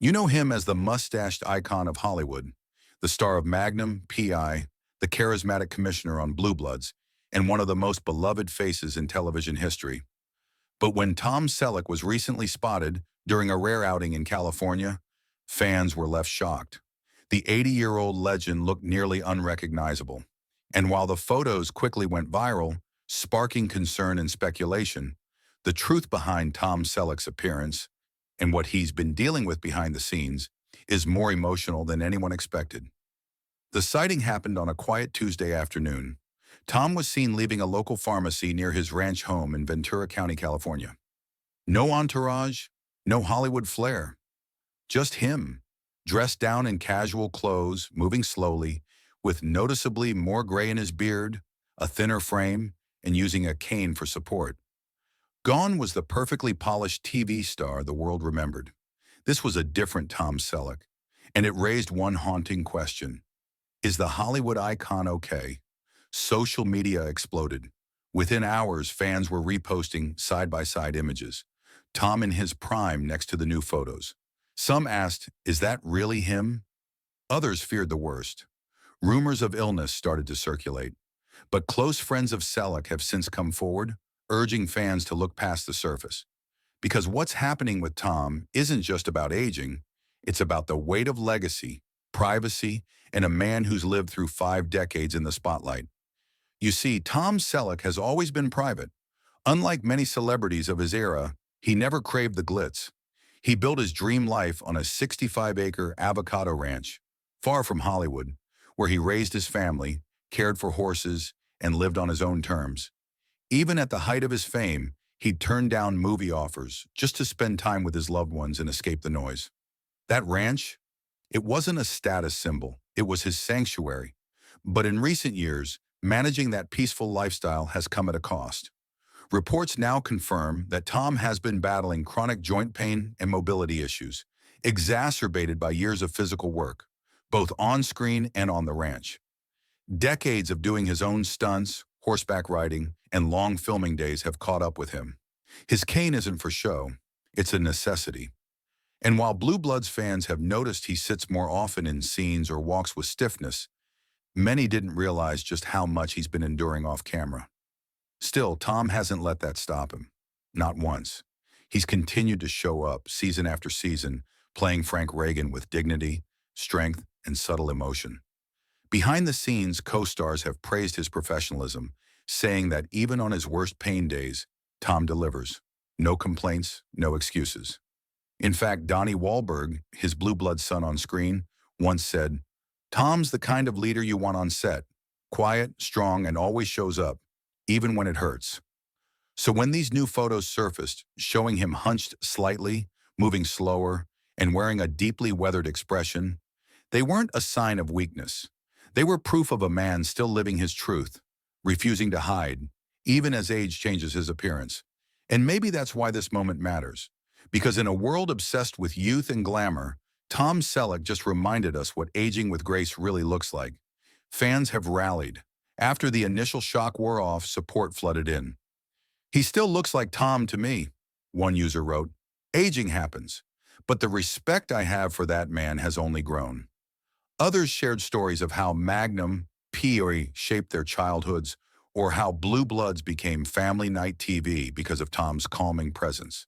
You know him as the mustached icon of Hollywood, the star of Magnum P.I, the charismatic commissioner on Blue Bloods, and one of the most beloved faces in television history. But when Tom Selleck was recently spotted during a rare outing in California, fans were left shocked. The 80-year-old legend looked nearly unrecognizable. And while the photos quickly went viral, sparking concern and speculation, the truth behind Tom Selleck's appearance and what he's been dealing with behind the scenes is more emotional than anyone expected. The sighting happened on a quiet Tuesday afternoon. Tom was seen leaving a local pharmacy near his ranch home in Ventura County, California. No entourage, no Hollywood flair, just him, dressed down in casual clothes, moving slowly, with noticeably more gray in his beard, a thinner frame, and using a cane for support. Gone was the perfectly polished TV star the world remembered. This was a different Tom Selleck, and it raised one haunting question. Is the Hollywood icon okay? Social media exploded. Within hours, fans were reposting side-by-side images. Tom in his prime next to the new photos. Some asked, is that really him? Others feared the worst. Rumors of illness started to circulate. But close friends of Selleck have since come forward, urging fans to look past the surface. Because what's happening with Tom isn't just about aging, it's about the weight of legacy, privacy, and a man who's lived through 5 decades in the spotlight. You see, Tom Selleck has always been private. Unlike many celebrities of his era, he never craved the glitz. He built his dream life on a 65-acre avocado ranch, far from Hollywood, where he raised his family, cared for horses, and lived on his own terms. Even at the height of his fame, he'd turn down movie offers just to spend time with his loved ones and escape the noise. That ranch? It wasn't a status symbol, it was his sanctuary. But in recent years, managing that peaceful lifestyle has come at a cost. Reports now confirm that Tom has been battling chronic joint pain and mobility issues, exacerbated by years of physical work, both on-screen and on the ranch. Decades of doing his own stunts, horseback riding, and long filming days have caught up with him. His cane isn't for show, it's a necessity. And while Blue Bloods fans have noticed he sits more often in scenes or walks with stiffness, many didn't realize just how much he's been enduring off camera. Still, Tom hasn't let that stop him. Not once. He's continued to show up season after season, playing Frank Reagan with dignity, strength, and subtle emotion. Behind the scenes, co-stars have praised his professionalism, saying that even on his worst pain days, Tom delivers. No complaints, no excuses. In fact, Donnie Wahlberg, his Blue Blood son on screen, once said, "Tom's the kind of leader you want on set. Quiet, strong, and always shows up, even when it hurts." So when these new photos surfaced, showing him hunched slightly, moving slower, and wearing a deeply weathered expression, they weren't a sign of weakness. They were proof of a man still living his truth, refusing to hide, even as age changes his appearance. And maybe that's why this moment matters. Because in a world obsessed with youth and glamour, Tom Selleck just reminded us what aging with grace really looks like. Fans have rallied. After the initial shock wore off, support flooded in. "He still looks like Tom to me," one user wrote. "Aging happens, but the respect I have for that man has only grown." Others shared stories of how Magnum P.I shaped their childhoods, or how Blue Bloods became family night TV because of Tom's calming presence.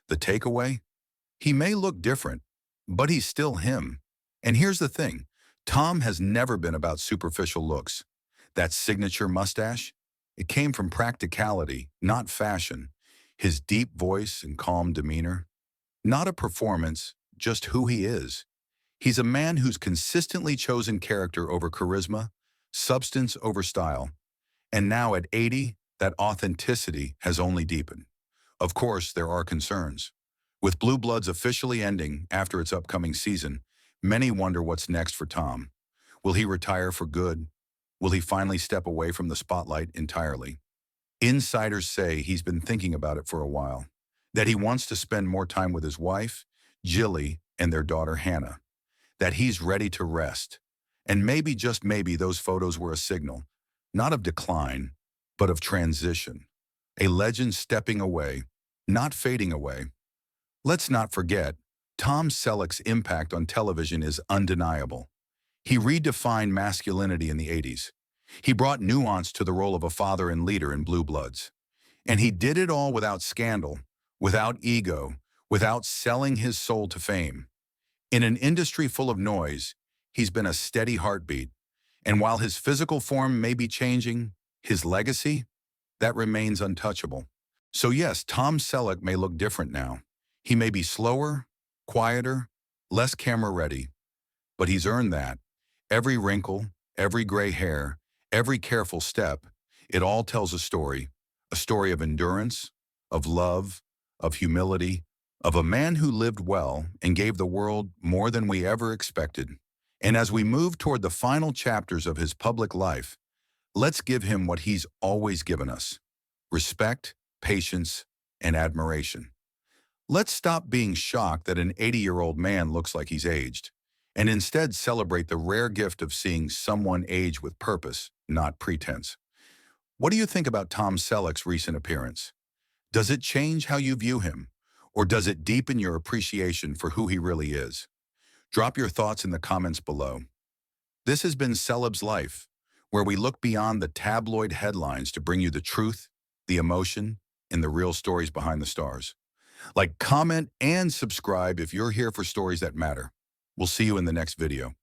The takeaway? He may look different, but he's still him. And here's the thing, Tom has never been about superficial looks. That signature mustache? It came from practicality, not fashion. His deep voice and calm demeanor? Not a performance, just who he is. He's a man who's consistently chosen character over charisma, substance over style. And now at 80, that authenticity has only deepened. Of course, there are concerns. With Blue Bloods officially ending after its upcoming season, many wonder what's next for Tom. Will he retire for good? Will he finally step away from the spotlight entirely? Insiders say he's been thinking about it for a while, that he wants to spend more time with his wife, Jilly, and their daughter Hannah, that he's ready to rest. And maybe, just maybe, those photos were a signal, not of decline, but of transition. A legend stepping away, not fading away. Let's not forget, Tom Selleck's impact on television is undeniable. He redefined masculinity in the 80s. He brought nuance to the role of a father and leader in Blue Bloods. And he did it all without scandal, without ego, without selling his soul to fame. In an industry full of noise, he's been a steady heartbeat. And while his physical form may be changing, his legacy, that remains untouchable. So yes, Tom Selleck may look different now. He may be slower, quieter, less camera-ready, but he's earned that. Every wrinkle, every gray hair, every careful step, it all tells a story of endurance, of love, of humility, of a man who lived well and gave the world more than we ever expected. And as we move toward the final chapters of his public life, let's give him what he's always given us: respect, patience, and admiration. Let's stop being shocked that an 80-year-old man looks like he's aged, and instead celebrate the rare gift of seeing someone age with purpose, not pretense. What do you think about Tom Selleck's recent appearance? Does it change how you view him, or does it deepen your appreciation for who he really is? Drop your thoughts in the comments below. This has been Celeb's Life, where we look beyond the tabloid headlines to bring you the truth, the emotion, and the real stories behind the stars. Like, comment, and subscribe if you're here for stories that matter. We'll see you in the next video.